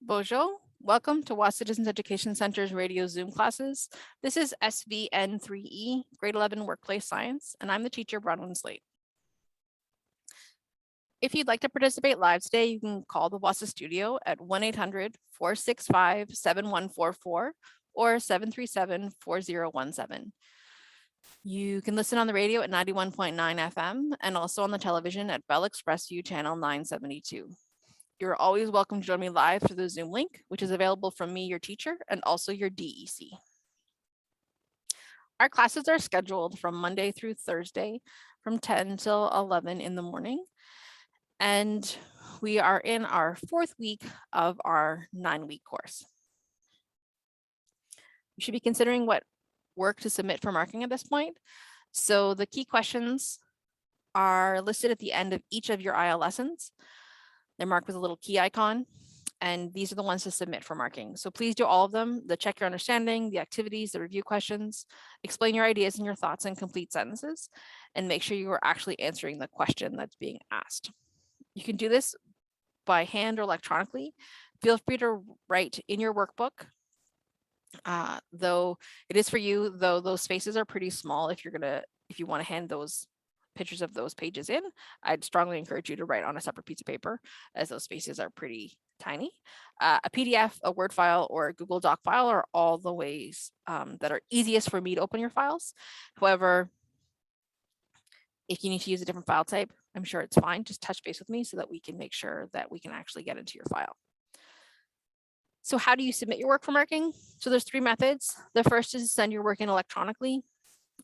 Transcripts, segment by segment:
Bonjour. Welcome to Wahsa Citizens Education Center's radio Zoom classes. This is SVN3E, grade 11 workplace science, and I'm the teacher, Bronwyn Slate. If you'd like to participate live today, you can call the Wahsa studio at 1-800-465-7144 or 737-4017. You can listen on the radio at 91.9 FM and also on the television at Bell Express View channel 972. You're always welcome to join me live through the Zoom link, which is available from me, your teacher, and also your DEC. Our classes are scheduled from Monday through Thursday from 10 till 11 in the morning. And we are in our 4th week of our 9-week course. You should be considering what work to submit for marking at this point. So the key questions are listed at the end of each of your IL lessons. They're marked with a little key icon, and these are the ones to submit for marking. So please do all of them: the check your understanding, the activities, the review questions, explain your ideas and your thoughts in complete sentences, and make sure you are actually answering the question that's being asked. You can do this by hand or electronically. Feel free to write in your workbook, though it is for you, though those spaces are pretty small. If you want to hand those pictures of those pages in, I'd strongly encourage you to write on a separate piece of paper, as those spaces are pretty tiny. A PDF, a Word file, or a Google Doc file are all the ways that are easiest for me to open your files. However, if you need to use a different file type, I'm sure it's fine. Just touch base with me so that we can make sure that we can actually get into your file. So how do you submit your work for marking? So there's 3 methods. The first is to send your work in electronically.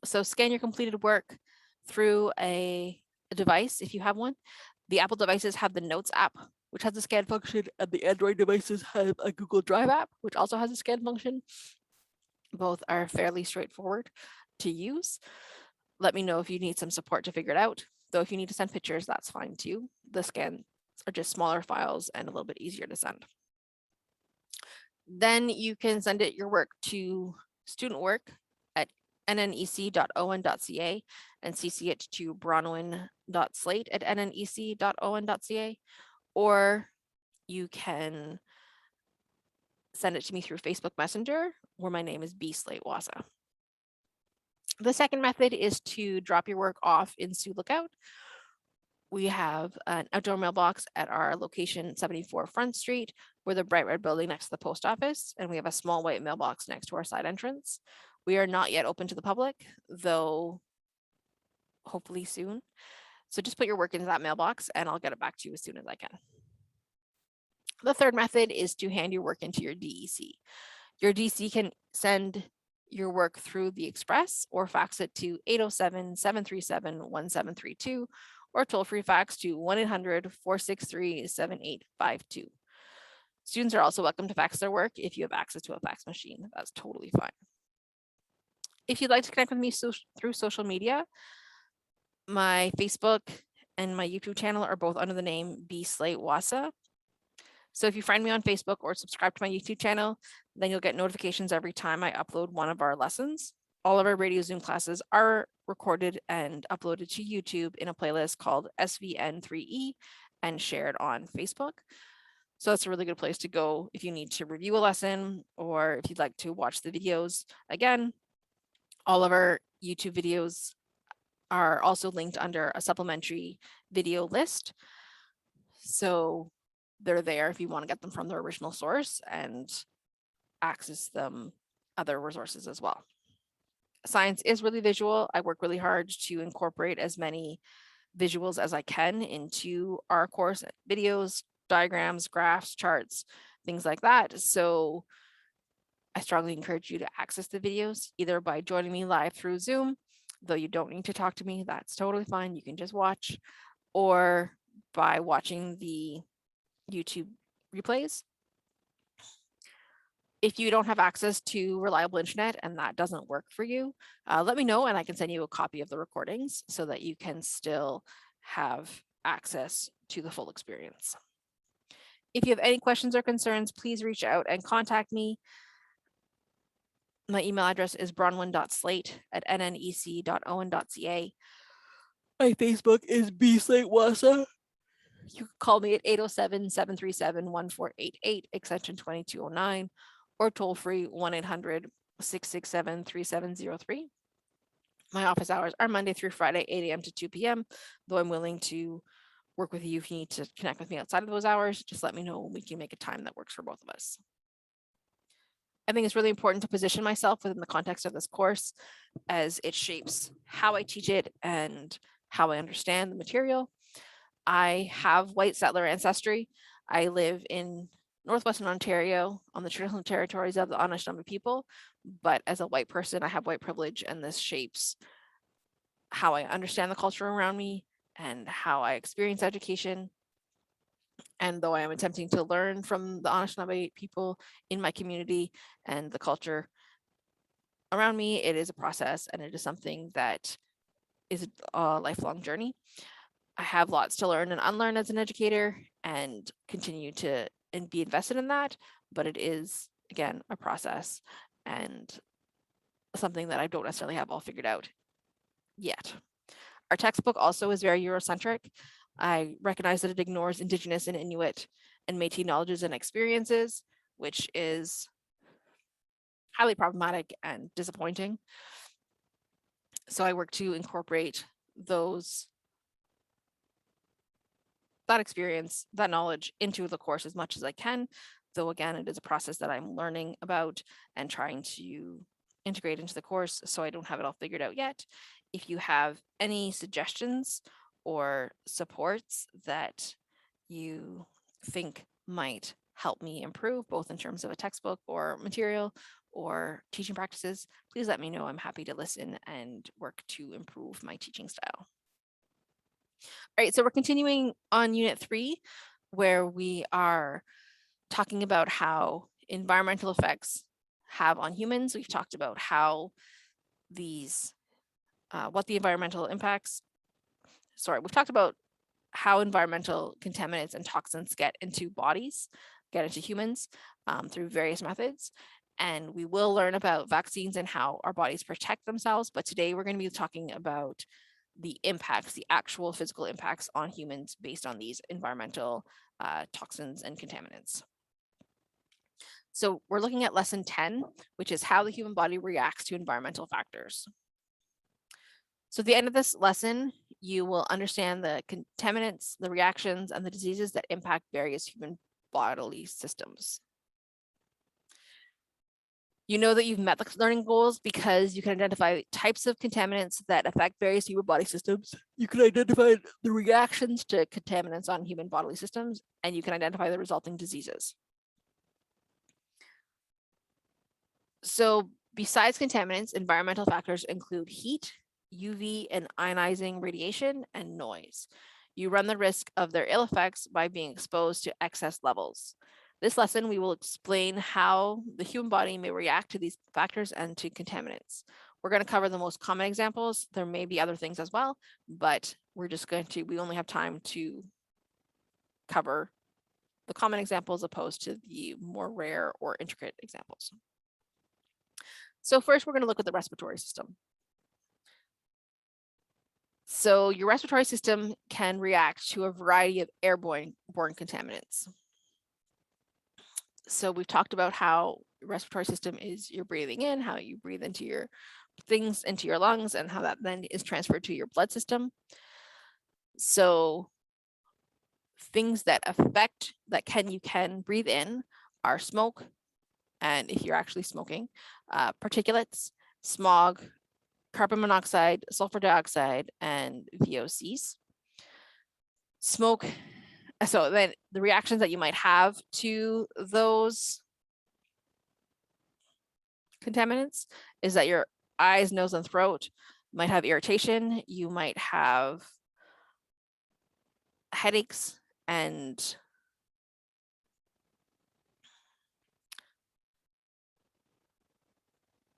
So scan your completed work through a device if you have one. The Apple devices have the Notes app, which has a scan function, and the Android devices have a Google Drive app, which also has a scan function. Both are fairly straightforward to use. Let me know if you need some support to figure it out. Though if you need to send pictures, that's fine too. The scans are just smaller files and a little bit easier to send. Then you can send your work to student work at nnec.on.ca and CC it to bronwyn.slate@nnec.on.ca, or you can send it to me through Facebook Messenger, where my name is B. Slate Wahsa. The second method is to drop your work off in Sioux Lookout. We have an outdoor mailbox at our location 74 Front Street. We're the bright red building next to the post office, and we have a small white mailbox next to our side entrance. We are not yet open to the public, though hopefully soon. So just put your work into that mailbox and I'll get it back to you as soon as I can. The third method is to hand your work into your DEC. Your DEC can send your work through the Express or fax it to 807-737-1732, or toll-free fax to 1-800-463-7852. Students are also welcome to fax their work if you have access to a fax machine. That's totally fine. If you'd like to connect with me through social media, my Facebook and my YouTube channel are both under the name B. Slate Wahsa. So if you find me on Facebook or subscribe to my YouTube channel, then you'll get notifications every time I upload one of our lessons. All of our radio Zoom classes are recorded and uploaded to YouTube in a playlist called SVN3E and shared on Facebook. So that's a really good place to go if you need to review a lesson or if you'd like to watch the videos. Again, all of our YouTube videos are also linked under a supplementary video list. So they're there if you want to get them from their original source and access them other resources as well. Science is really visual. I work really hard to incorporate as many visuals as I can into our course: videos, diagrams, graphs, charts, things like that. So I strongly encourage you to access the videos either by joining me live through Zoom, though you don't need to talk to me. That's totally fine. You can just watch, or by watching the YouTube replays. If you don't have access to reliable internet and that doesn't work for you, let me know and I can send you a copy of the recordings so that you can still have access to the full experience. If you have any questions or concerns, please reach out and contact me. My email address is bronwyn.slate@nnec.on.ca. My Facebook is B. Slate Wahsa. You can call me at 807-737-1488, extension 2209, or toll free 1-800-667-3703. My office hours are Monday through Friday, 8 a.m. to 2 p.m., though I'm willing to work with you if you need to connect with me outside of those hours. Just let me know when we can make a time that works for both of us. I think it's really important to position myself within the context of this course, as it shapes how I teach it and how I understand the material. I have white settler ancestry. I live in Northwestern Ontario on the traditional territories of the Anishinaabe people, but as a white person, I have white privilege, and this shapes how I understand the culture around me and how I experience education. And though I am attempting to learn from the Anishinaabe people in my community and the culture around me, it is a process, and it is something that is a lifelong journey. I have lots to learn and unlearn as an educator, and continue to be invested in that, but it is, again, a process and something that I don't necessarily have all figured out yet. Our textbook also is very Eurocentric. I recognize that it ignores Indigenous and Inuit and Métis knowledges and experiences, which is highly problematic and disappointing. So I work to incorporate that experience, that knowledge into the course as much as I can, though again, it is a process that I'm learning about and trying to integrate into the course, so I don't have it all figured out yet. If you have any suggestions or supports that you think might help me improve, both in terms of a textbook or material or teaching practices, please let me know. I'm happy to listen and work to improve my teaching style. All right, so we're continuing on Unit 3, where we are talking about how environmental effects have on humans. We've talked about how what the environmental impacts, we've talked about how environmental contaminants and toxins get into humans through various methods. And we will learn about vaccines and how our bodies protect themselves. But today we're going to be talking about the impacts, the actual physical impacts on humans based on these environmental toxins and contaminants. So we're looking at lesson 10, which is how the human body reacts to environmental factors. So at the end of this lesson, you will understand the contaminants, the reactions, and the diseases that impact various human bodily systems. You know that you've met the learning goals because you can identify types of contaminants that affect various human body systems. You can identify the reactions to contaminants on human bodily systems, and you can identify the resulting diseases. So besides contaminants, environmental factors include heat, UV and ionizing radiation, and noise. You run the risk of their ill effects by being exposed to excess levels. This lesson, we will explain how the human body may react to these factors and to contaminants. We're going to cover the most common examples. There may be other things as well, but we only have time to cover the common examples opposed to the more rare or intricate examples. So first, we're going to look at the respiratory system. So your respiratory system can react to a variety of airborne contaminants. So we've talked about how the respiratory system is you're breathing in, how you breathe into your things into your lungs, and how that then is transferred to your blood system. So things that you can breathe in are smoke, and if you're actually smoking, particulates, smog, carbon monoxide, sulfur dioxide, and VOCs. Smoke. So then the reactions that you might have to those contaminants is that your eyes, nose, and throat might have irritation. You might have headaches, and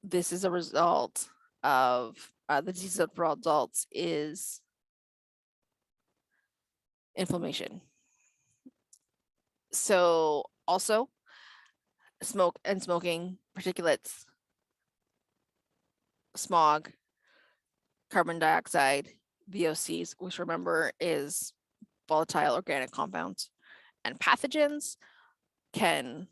this is a result of the disease that results is inflammation. So also smoke and smoking, particulates, smog, carbon dioxide, VOCs, which remember is volatile organic compounds. And pathogens can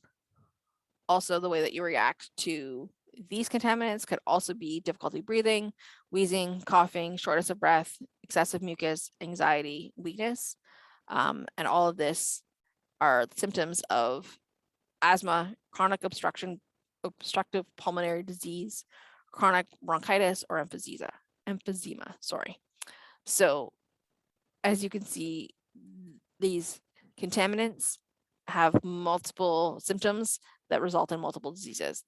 also, the way that you react to these contaminants could also be difficulty breathing, wheezing, coughing, shortness of breath, excessive mucus, anxiety, weakness. And all of this are symptoms of asthma, chronic obstructive pulmonary disease, chronic bronchitis, or emphysema, sorry. So as you can see, these contaminants have multiple symptoms that result in multiple diseases.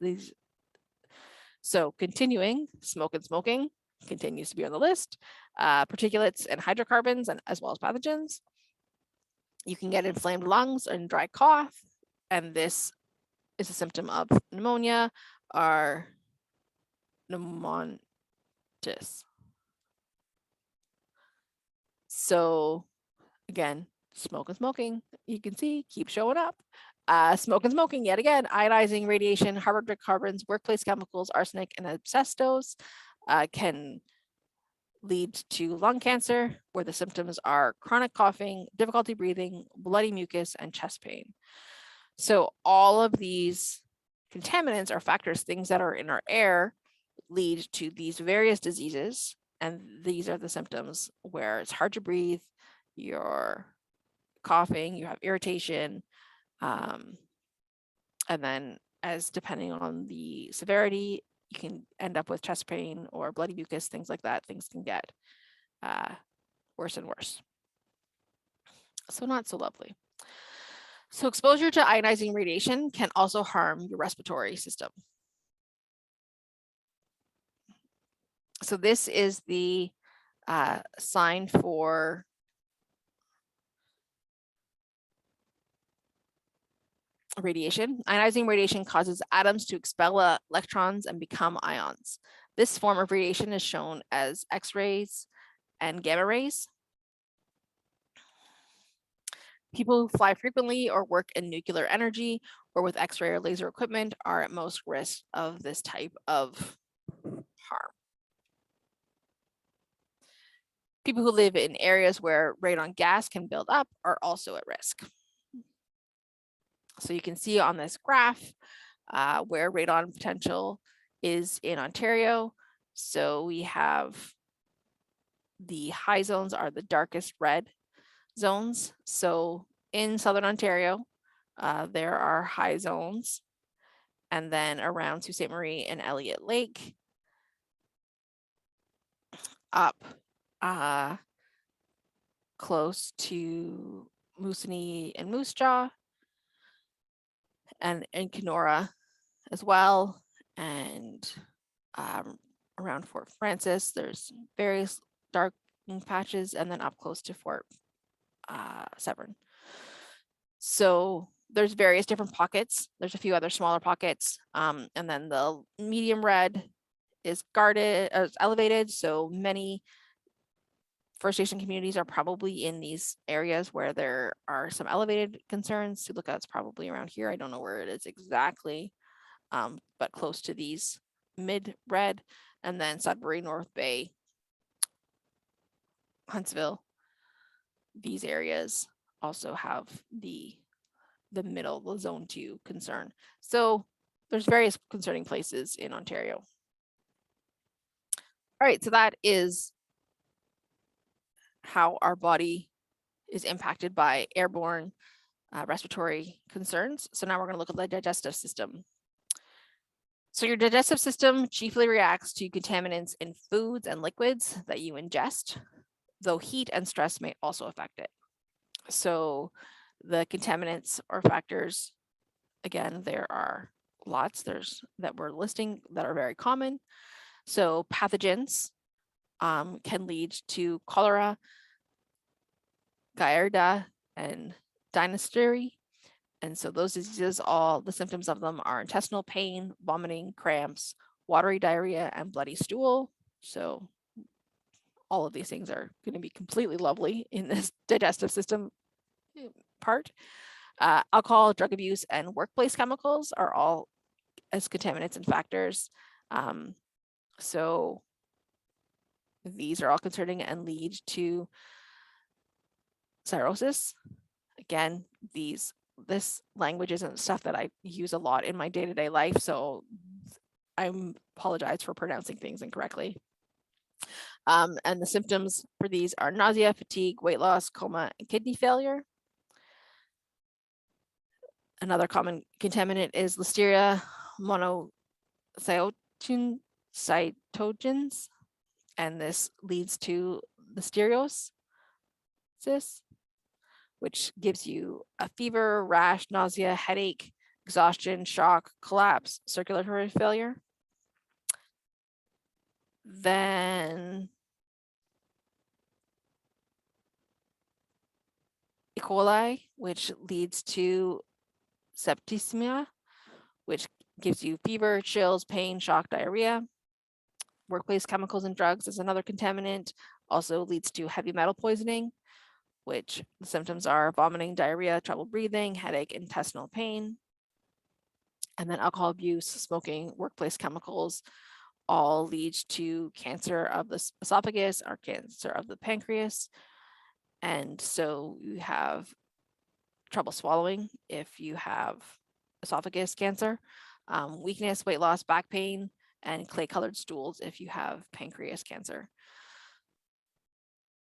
So continuing, smoke and smoking continues to be on the list, particulates and hydrocarbons, and as well as pathogens. You can get inflamed lungs and dry cough, and this is a symptom of pneumonia or pneumonitis. So again, smoke and smoking, you can see, keep showing up. Smoke and smoking, yet again, ionizing radiation, hydrocarbons, workplace chemicals, arsenic, and asbestos can lead to lung cancer, where the symptoms are chronic coughing, difficulty breathing, bloody mucus, and chest pain. So all of these contaminants are factors, things that are in our air, lead to these various diseases. And these are the symptoms where it's hard to breathe, you're coughing, you have irritation, and then as depending on the severity, you can end up with chest pain or bloody mucus, things like that. Things can get worse and worse. So not so lovely. So exposure to ionizing radiation can also harm your respiratory system. So this is the sign for radiation. Ionizing radiation causes atoms to expel electrons and become ions. This form of radiation is shown as X-rays and gamma rays. People who fly frequently or work in nuclear energy or with X-ray or laser equipment are at most risk of this type of harm. People who live in areas where radon gas can build up are also at risk. So you can see on this graph where radon potential is in Ontario. So we have the high zones are the darkest red zones. So in Southern Ontario, there are high zones. And then around Sault Ste. Marie and Elliott Lake, up close to Moosonee and Moose Jaw, and in Kenora as well, and around Fort Francis, there's various dark patches, and then up close to Fort Severn. So there's various different pockets. There's a few other smaller pockets, and then the medium red is guarded, elevated. So many First Nation communities are probably in these areas where there are some elevated concerns. To look at, it's probably around here. I don't know where it is exactly, but close to these mid-red, and then Sudbury, North Bay, Huntsville. These areas also have the middle, the zone 2 concern. So there's various concerning places in Ontario. All right, so that is how our body is impacted by airborne respiratory concerns. So now we're going to look at the digestive system. So your digestive system chiefly reacts to contaminants in foods and liquids that you ingest, though heat and stress may also affect it. So the contaminants or factors, again, there are lots that we're listing that are very common. So pathogens can lead to cholera, Giardia, and dysentery. And so those diseases, all the symptoms of them are intestinal pain, vomiting, cramps, watery diarrhea, and bloody stool. So all of these things are going to be completely lovely in this digestive system part. Alcohol, drug abuse, and workplace chemicals are all as contaminants and factors. So these are all concerning and lead to cirrhosis. Again, this language isn't stuff that I use a lot in my day-to-day life, so I apologize for pronouncing things incorrectly. And the symptoms for these are nausea, fatigue, weight loss, coma, and kidney failure. Another common contaminant is Listeria monocytogenes, and this leads to listeriosis, which gives you a fever, rash, nausea, headache, exhaustion, shock, collapse, circulatory failure. Then E. coli, which leads to septicemia, which gives you fever, chills, pain, shock, diarrhea. Workplace chemicals and drugs is another contaminant, also leads to heavy metal poisoning, which the symptoms are vomiting, diarrhea, trouble breathing, headache, intestinal pain. And then alcohol abuse, smoking, workplace chemicals all lead to cancer of the esophagus or cancer of the pancreas. And so you have trouble swallowing if you have esophagus cancer, weakness, weight loss, back pain, and clay-colored stools if you have pancreas cancer.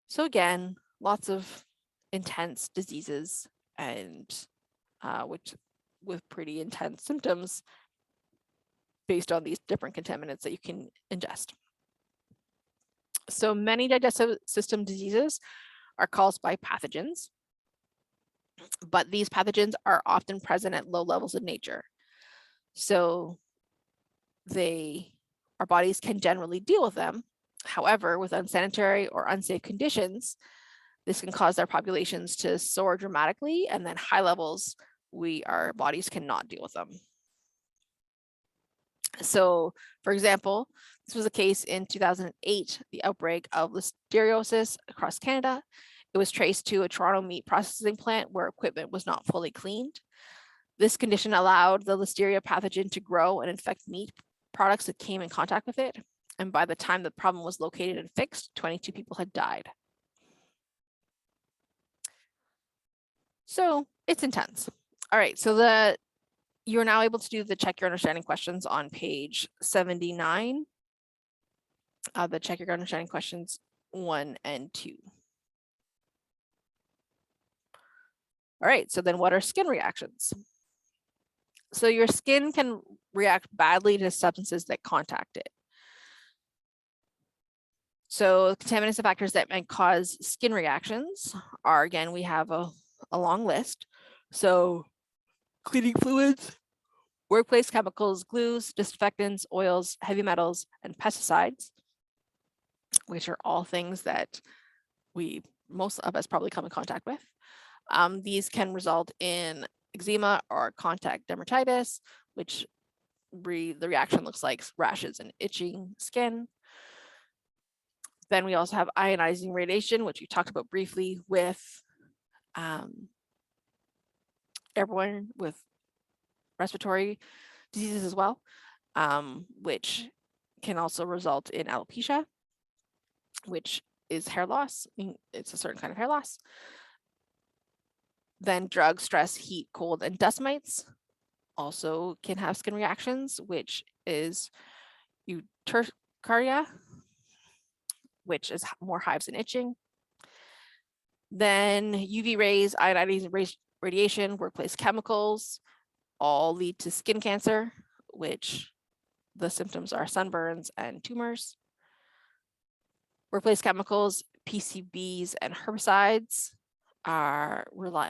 So again, lots of intense diseases and which with pretty intense symptoms based on these different contaminants that you can ingest. So many digestive system diseases are caused by pathogens, but these pathogens are often present at low levels in nature. So our bodies can generally deal with them. However, with unsanitary or unsafe conditions, this can cause our populations to soar dramatically, and then high levels, our bodies cannot deal with them. So, for example, this was a case in 2008, the outbreak of listeriosis across Canada. It was traced to a Toronto meat processing plant where equipment was not fully cleaned. This condition allowed the Listeria pathogen to grow and infect meat products that came in contact with it. And by the time the problem was located and fixed, 22 people had died. So it's intense. All right, so you're now able to do the check your understanding questions on page 79. The check your understanding questions 1 and 2. All right, so then what are skin reactions? So your skin can react badly to substances that contact it. So contaminants and factors that might cause skin reactions are, again, we have a long list. So cleaning fluids, workplace chemicals, glues, disinfectants, oils, heavy metals, and pesticides, which are all things that most of us probably come in contact with. These can result in eczema or contact dermatitis, which the reaction looks like rashes and itching skin. Then we also have ionizing radiation, which we talked about briefly with everyone with respiratory diseases as well, which can also result in alopecia, which is hair loss. It's a certain kind of hair loss. Then drugs, stress, heat, cold, and dust mites also can have skin reactions, which is urticaria, which is more hives and itching. Then UV rays, ionizing radiation, workplace chemicals all lead to skin cancer, which the symptoms are sunburns and tumors. Workplace chemicals, PCBs, and herbicides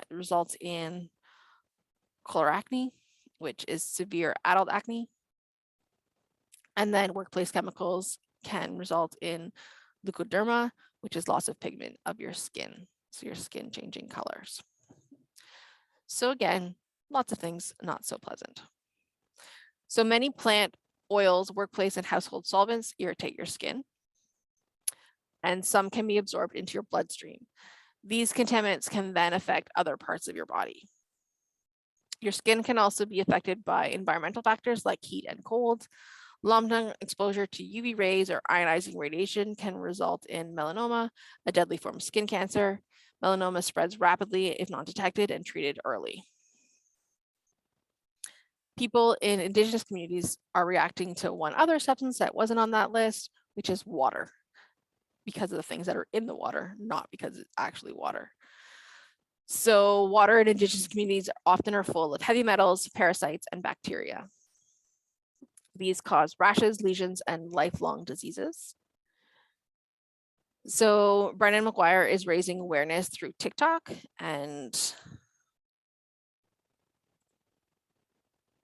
results in chloracne, which is severe adult acne. And then workplace chemicals can result in leukoderma, which is loss of pigment of your skin. So your skin changing colors. So again, lots of things not so pleasant. So many plant oils, workplace, and household solvents irritate your skin, and some can be absorbed into your bloodstream. These contaminants can then affect other parts of your body. Your skin can also be affected by environmental factors like heat and cold, Long-term exposure to UV rays or ionizing radiation can result in melanoma, a deadly form of skin cancer. Melanoma spreads rapidly if not detected and treated early. People in Indigenous communities are reacting to one other substance that wasn't on that list, which is water, because of the things that are in the water, not because it's actually water. So water in Indigenous communities often are full of heavy metals, parasites, and bacteria. These cause rashes, lesions, and lifelong diseases. So Brennan McGuire is raising awareness through TikTok, and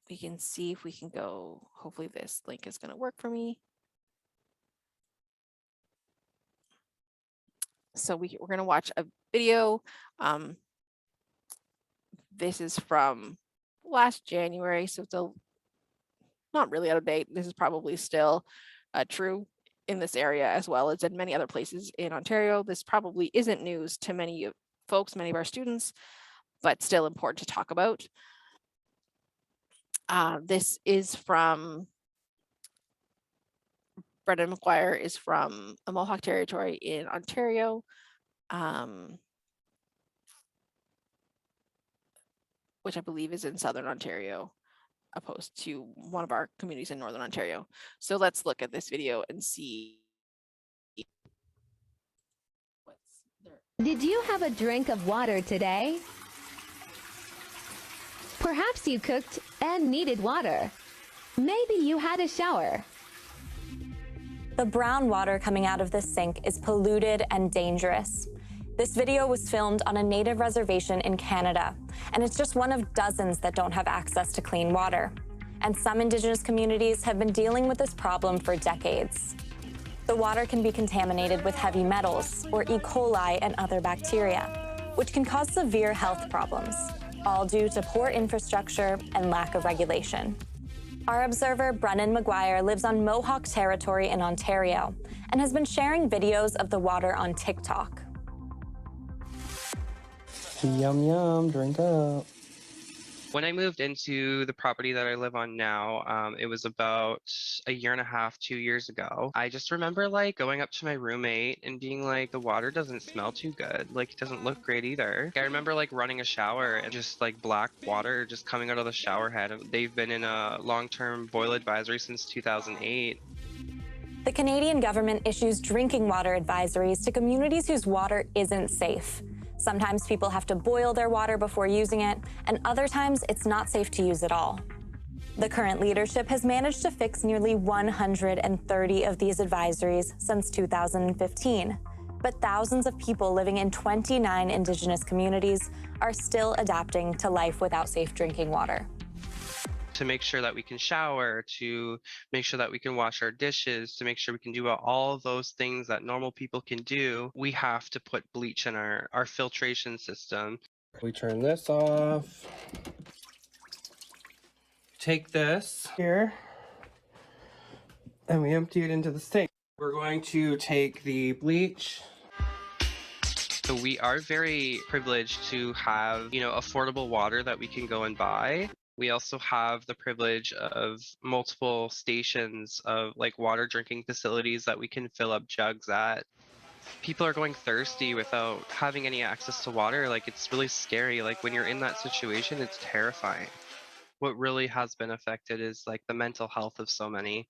we can see if we can go, hopefully this link is going to work for me. So we're going to watch a video. This is from last January, so it's not really out of date. This is probably still true in this area as well as in many other places in Ontario. This probably isn't news to many folks, many of our students, but still important to talk about. This is from Brendan McGuire, is from a Mohawk territory in Ontario. Which I believe is in Southern Ontario, opposed to one of our communities in Northern Ontario. So let's look at this video and see what's there. Did you have a drink of water today? Perhaps you cooked and needed water. Maybe you had a shower. The brown water coming out of this sink is polluted and dangerous. This video was filmed on a native reservation in Canada, and it's just one of dozens that don't have access to clean water. And some Indigenous communities have been dealing with this problem for decades. The water can be contaminated with heavy metals, or E. coli and other bacteria, which can cause severe health problems, all due to poor infrastructure and lack of regulation. Our observer, Brennan McGuire, lives on Mohawk territory in Ontario and has been sharing videos of the water on TikTok. Yum, yum, drink up. When I moved into the property that I live on now, it was about a year and a half, 2 years ago. I just remember like going up to my roommate and being like, the water doesn't smell too good. Like it doesn't look great either. I remember like running a shower and just like black water just coming out of the shower head. They've been in a long-term boil advisory since 2008. The Canadian government issues drinking water advisories to communities whose water isn't safe. Sometimes people have to boil their water before using it, and other times it's not safe to use at all. The current leadership has managed to fix nearly 130 of these advisories since 2015, but thousands of people living in 29 Indigenous communities are still adapting to life without safe drinking water. To make sure that we can shower, to make sure that we can wash our dishes, to make sure we can do all of those things that normal people can do, we have to put bleach in our filtration system. We turn this off. Take this here, and we empty it into the sink. We're going to take the bleach. So we are very privileged to have, affordable water that we can go and buy. We also have the privilege of multiple stations of like water drinking facilities that we can fill up jugs at. People are going thirsty without having any access to water. Like it's really scary. Like when you're in that situation, it's terrifying. What really has been affected is like the mental health of so many.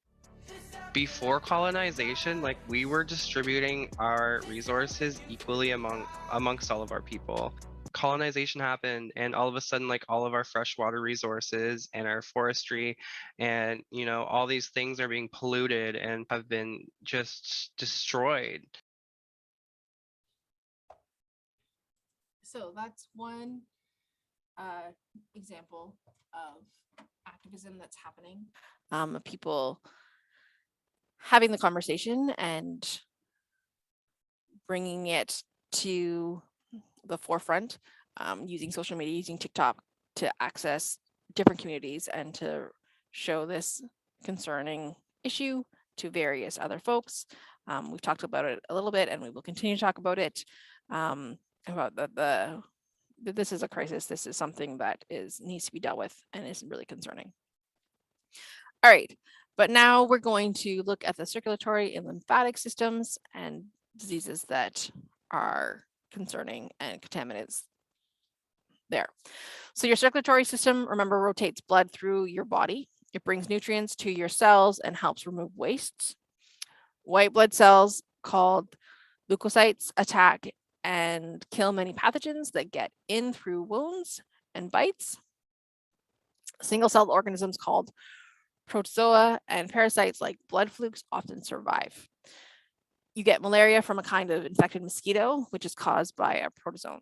Before colonization, like we were distributing our resources equally amongst all of our people. Colonization happened, and all of a sudden like all of our freshwater resources and our forestry and all these things are being polluted and have been just destroyed. So that's one example of activism that's happening. People having the conversation and bringing it to the forefront, using social media, using TikTok to access different communities and to show this concerning issue to various other folks. We've talked about it a little bit, and we will continue to talk about it, about this is a crisis. This is something that needs to be dealt with and is really concerning. All right. But now we're going to look at the circulatory and lymphatic systems and diseases that are concerning and contaminants there. So your circulatory system, remember, rotates blood through your body. It brings nutrients to your cells and helps remove wastes. White blood cells, called leukocytes, attack and kill many pathogens that get in through wounds and bites. Single-celled organisms called protozoa and parasites like blood flukes often survive. You get malaria from a kind of infected mosquito, which is caused by a protozoan.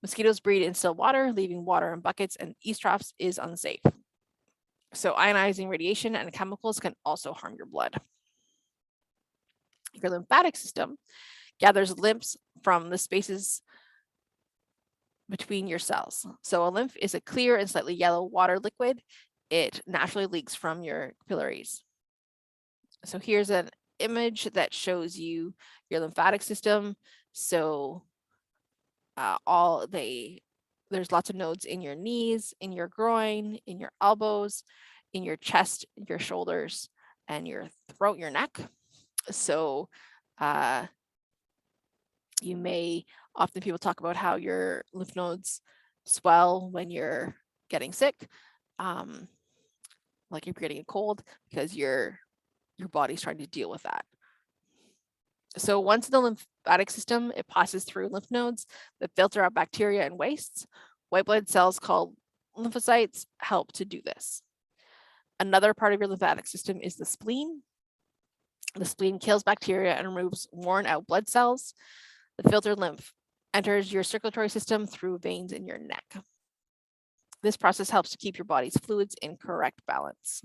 Mosquitoes breed in still water, leaving water in buckets, and eavesdrops is unsafe. So ionizing radiation and chemicals can also harm your blood. Your lymphatic system gathers lymphs from the spaces between your cells. So a lymph is a clear and slightly yellow water liquid. It naturally leaks from your capillaries. So here's an image that shows you your lymphatic system. So there's lots of nodes in your knees, in your groin, in your elbows, in your chest, your shoulders, and your throat, your neck. So you may, often people talk about how your lymph nodes swell when you're getting sick, like if you're getting a cold, because your body's trying to deal with that. So once in the lymphatic system, it passes through lymph nodes that filter out bacteria and wastes. White blood cells called lymphocytes help to do this. Another part of your lymphatic system is the spleen. The spleen kills bacteria and removes worn out blood cells. The filtered lymph enters your circulatory system through veins in your neck. This process helps to keep your body's fluids in correct balance.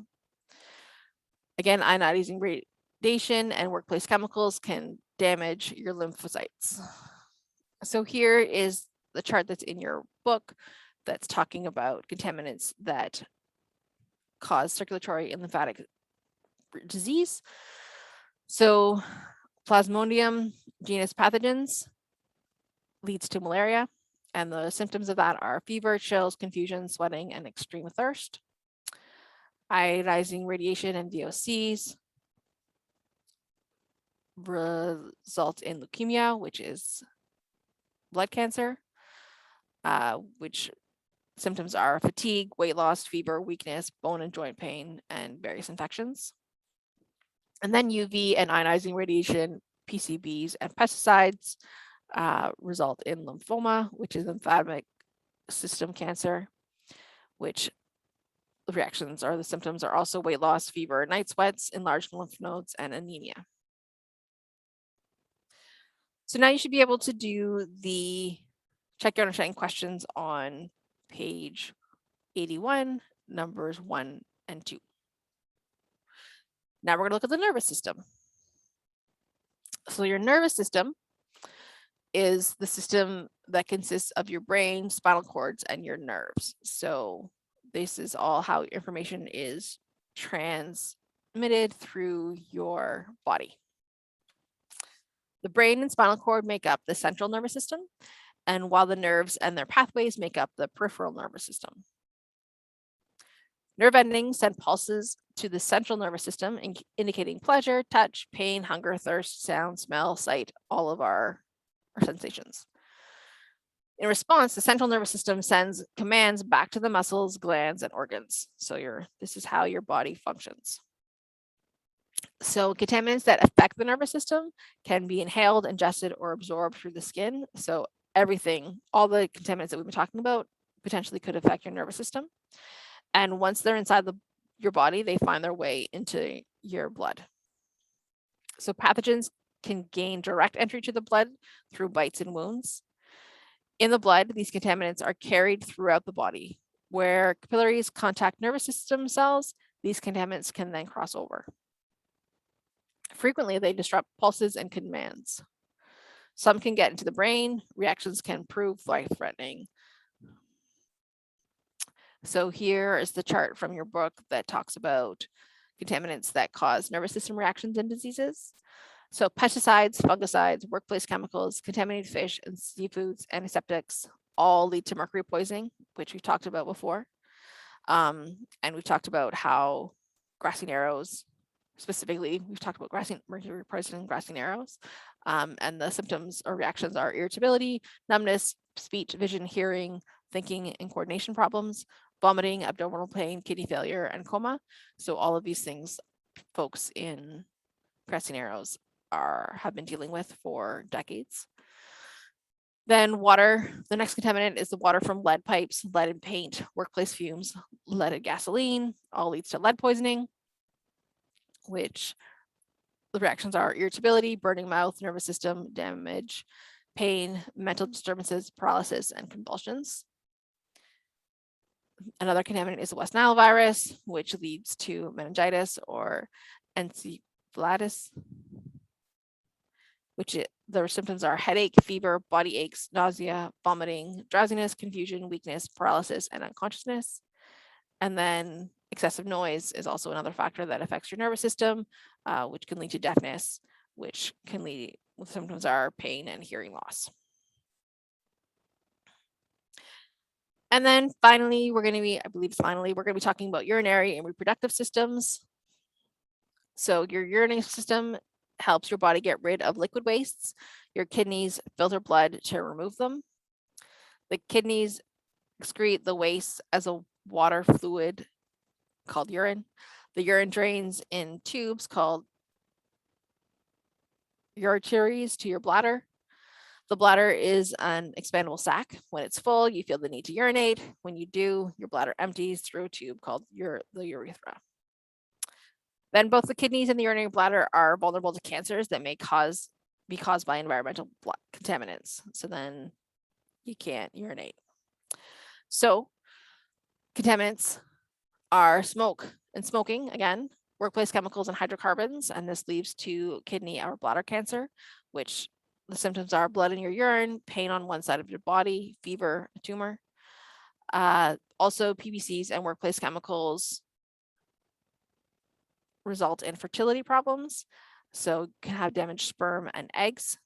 Again, ionizing radiation and workplace chemicals can damage your lymphocytes. So here is the chart that's in your book that's talking about contaminants that cause circulatory and lymphatic disease. So Plasmodium genus pathogens leads to malaria, and the symptoms of that are fever, chills, confusion, sweating, and extreme thirst. Ionizing radiation and VOCs result in leukemia, which is blood cancer, which symptoms are fatigue, weight loss, fever, weakness, bone and joint pain, and various infections. And then UV and ionizing radiation, PCBs, and pesticides result in lymphoma, which is lymphatic system cancer, which the reactions or the symptoms are also weight loss, fever, night sweats, enlarged lymph nodes, and anemia. So now you should be able to do the check your understanding questions on page 81, numbers 1 and 2. Now we're going to look at the nervous system. So your nervous system is the system that consists of your brain, spinal cords, and your nerves. So this is all how information is transmitted through your body. The brain and spinal cord make up the central nervous system, and while the nerves and their pathways make up the peripheral nervous system. Nerve endings send pulses to the central nervous system, indicating pleasure, touch, pain, hunger, thirst, sound, smell, sight, all of our sensations. In response, the central nervous system sends commands back to the muscles, glands, and organs. So this is how your body functions. So contaminants that affect the nervous system can be inhaled, ingested, or absorbed through the skin. So everything, all the contaminants that we've been talking about potentially could affect your nervous system. And once they're inside your body, they find their way into your blood. So pathogens can gain direct entry to the blood through bites and wounds. In the blood, these contaminants are carried throughout the body. Where capillaries contact nervous system cells, these contaminants can then cross over. Frequently, they disrupt pulses and commands. Some can get into the brain. Reactions can prove life-threatening. So here is the chart from your book that talks about contaminants that cause nervous system reactions and diseases. So pesticides, fungicides, workplace chemicals, contaminated fish and seafoods, antiseptics all lead to mercury poisoning, which we've talked about before. And we've talked about how grassy narrows. Specifically, we've talked about mercury present in grassy narrows. And the symptoms or reactions are irritability, numbness, speech, vision, hearing, thinking, and coordination problems, vomiting, abdominal pain, kidney failure, and coma. So all of these things folks in grassy narrows have been dealing with for decades. Then water, the next contaminant is the water from lead pipes, lead in paint, workplace fumes, leaded gasoline, all leads to lead poisoning, which the reactions are irritability, burning mouth, nervous system damage, pain, mental disturbances, paralysis, and convulsions. Another contaminant is the West Nile virus, which leads to meningitis or encephalitis, their symptoms are headache, fever, body aches, nausea, vomiting, drowsiness, confusion, weakness, paralysis, and unconsciousness. And then excessive noise is also another factor that affects your nervous system, which can lead to deafness, which can lead, symptoms are pain and hearing loss. And then finally, we're going to be talking about urinary and reproductive systems. So your urinary system helps your body get rid of liquid wastes. Your kidneys filter blood to remove them. The kidneys excrete the waste as a water fluid called urine. The urine drains in tubes called uretaries to your bladder. The bladder is an expandable sac. When it's full, you feel the need to urinate. When you do, your bladder empties through a tube called the urethra. Then both the kidneys and the urinary bladder are vulnerable to cancers that may be caused by environmental contaminants. So then you can't urinate. So contaminants are smoke and smoking, again, workplace chemicals and hydrocarbons, and this leads to kidney or bladder cancer, which the symptoms are blood in your urine, pain on one side of your body, fever, a tumor. Also, PVCs and workplace chemicals result in fertility problems, so can have damaged sperm and eggs.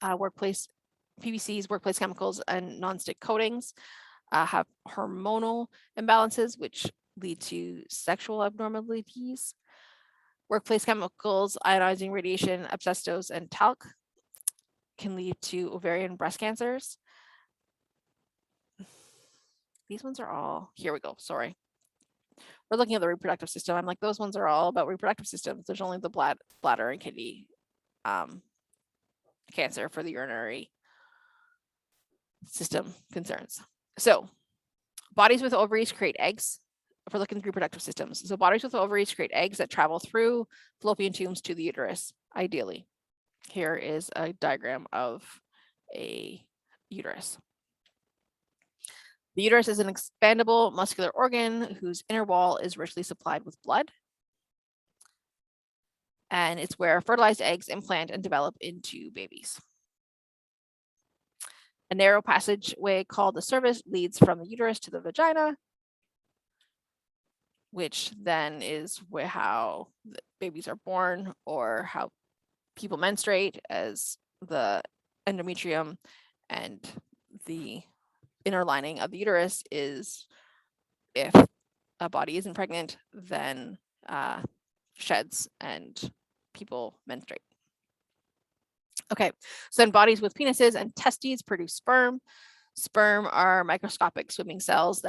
PVCs, workplace chemicals, and nonstick coatings have hormonal imbalances, which lead to sexual abnormalities. Workplace chemicals, ionizing radiation, asbestos, and talc can lead to ovarian and breast cancers. These ones are all, here we go, sorry. We're looking at the reproductive system. I'm like, those ones are all about reproductive systems. There's only the bladder and kidney cancer for the urinary system concerns. So bodies with ovaries create eggs. If we're looking at reproductive systems, so bodies with ovaries create eggs that travel through fallopian tubes to the uterus, ideally. Here is a diagram of a uterus. The uterus is an expandable muscular organ whose inner wall is richly supplied with blood. And it's where fertilized eggs implant and develop into babies. A narrow passageway called the cervix leads from the uterus to the vagina, which then is how the babies are born or how people menstruate, as the endometrium and the inner lining of the uterus is, if a body isn't pregnant, then sheds and people menstruate. Okay, so then bodies with penises and testes produce sperm. Sperm are microscopic swimming cells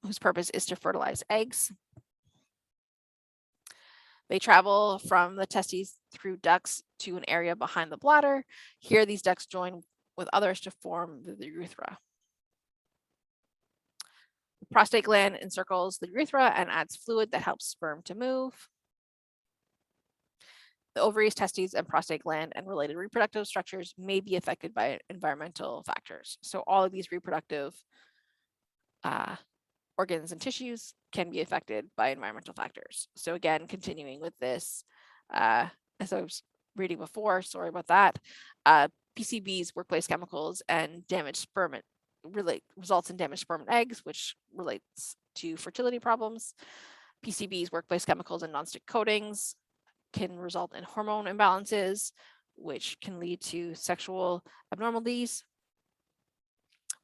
whose purpose is to fertilize eggs. They travel from the testes through ducts to an area behind the bladder. Here, these ducts join with others to form the urethra. The prostate gland encircles the urethra and adds fluid that helps sperm to move. The ovaries, testes, and prostate gland and related reproductive structures may be affected by environmental factors. So all of these reproductive organs and tissues can be affected by environmental factors. So again, continuing with this, as I was reading before, sorry about that, PCBs, workplace chemicals, and damaged sperm results in damaged sperm and eggs, which relates to fertility problems. PCBs, workplace chemicals, and nonstick coatings can result in hormone imbalances, which can lead to sexual abnormalities.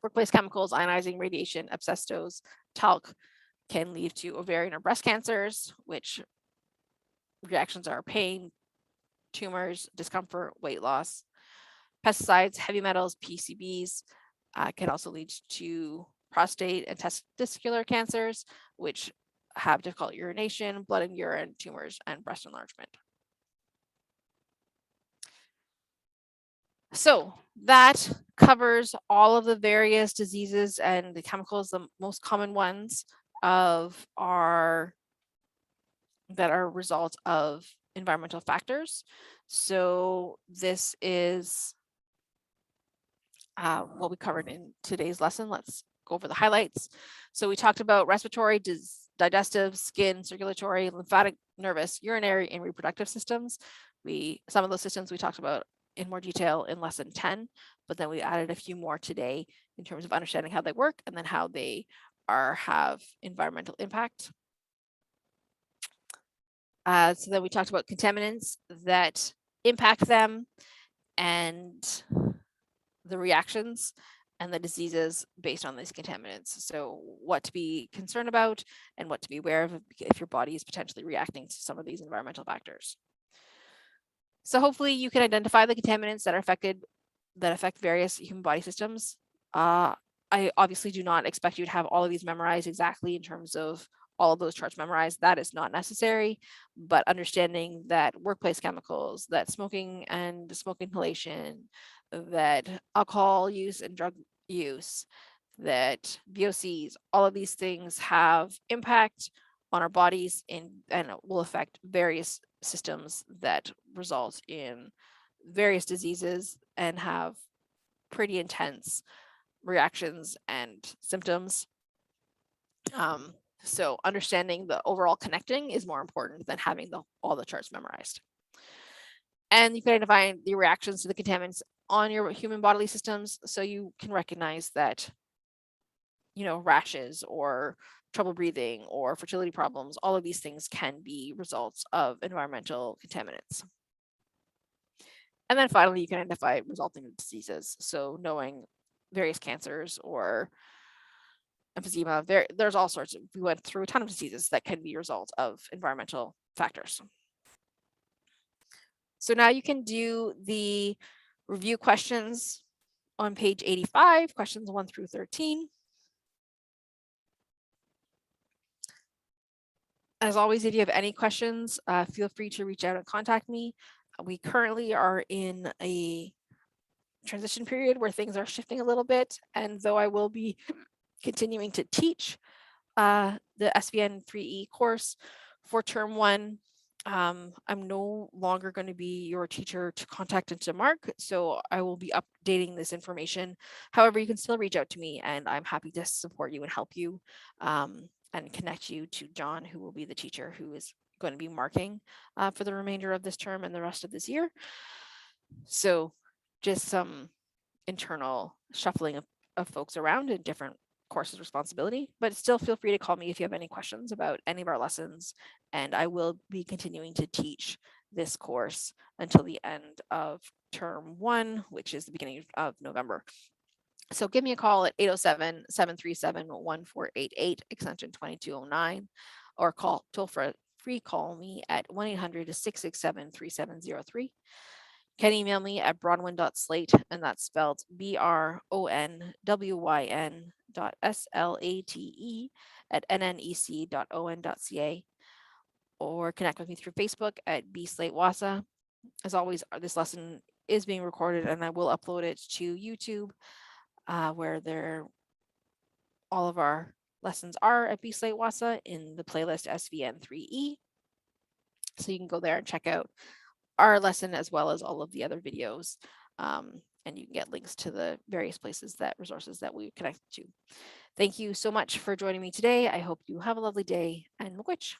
Workplace chemicals, ionizing radiation, asbestos, talc can lead to ovarian or breast cancers, which reactions are pain, tumors, discomfort, weight loss. Pesticides, heavy metals, PCBs can also lead to prostate and testicular cancers, which have difficult urination, blood and urine, tumors, and breast enlargement. So that covers all of the various diseases and the chemicals, the most common ones of that are a result of environmental factors. So this is what we covered in today's lesson. Let's go over the highlights. So we talked about respiratory, digestive, skin, circulatory, lymphatic, nervous, urinary, and reproductive systems. Some of those systems we talked about in more detail in lesson 10, but then we added a few more today in terms of understanding how they work and then how they have environmental impact. So then we talked about contaminants that impact them and the reactions and the diseases based on these contaminants. So what to be concerned about and what to be aware of if your body is potentially reacting to some of these environmental factors. So hopefully you can identify the contaminants that affect various human body systems. I obviously do not expect you to have all of these memorized exactly in terms of all of those charts memorized. That is not necessary, but understanding that workplace chemicals, that smoking and smoke inhalation, that alcohol use and drug use, that VOCs, all of these things have impact on our bodies and will affect various systems that result in various diseases and have pretty intense reactions and symptoms. So understanding the overall connecting is more important than having all the charts memorized. And you can identify the reactions to the contaminants on your human bodily systems, so you can recognize that, rashes or trouble breathing or fertility problems, all of these things can be results of environmental contaminants. And then finally, you can identify resulting diseases. So knowing various cancers or emphysema, there's all sorts we went through a ton of diseases that can be a result of environmental factors. So now you can do the review questions on page 85, questions 1 through 13. As always, if you have any questions, feel free to reach out and contact me. We currently are in a transition period where things are shifting a little bit, and though I will be continuing to teach the SVN3E course for term 1, I'm no longer going to be your teacher to contact and to mark, so I will be updating this information. However, you can still reach out to me and I'm happy to support you and help you and connect you to John, who will be the teacher who is going to be marking for the remainder of this term and the rest of this year. So just some internal shuffling of folks around in different courses responsibility, but still feel free to call me if you have any questions about any of our lessons, and I will be continuing to teach this course until the end of term 1, which is the beginning of November. So give me a call at 807-737-1488 extension 2209, or call toll-free call me at 1-800-667-3703. Can email me at bronwyn.slate, and that's spelled BRONWYN.SLATE@nnec.on.ca, or connect with me through Facebook at bslate-wahsa. As always, this lesson is being recorded and I will upload it to YouTube, where all of our lessons are at bslate-wahsa in the playlist SVN3E. So you can go there and check out our lesson as well as all of the other videos, and you can get links to the various resources that we connect to. Thank you so much for joining me today. I hope you have a lovely day, and Miigwech.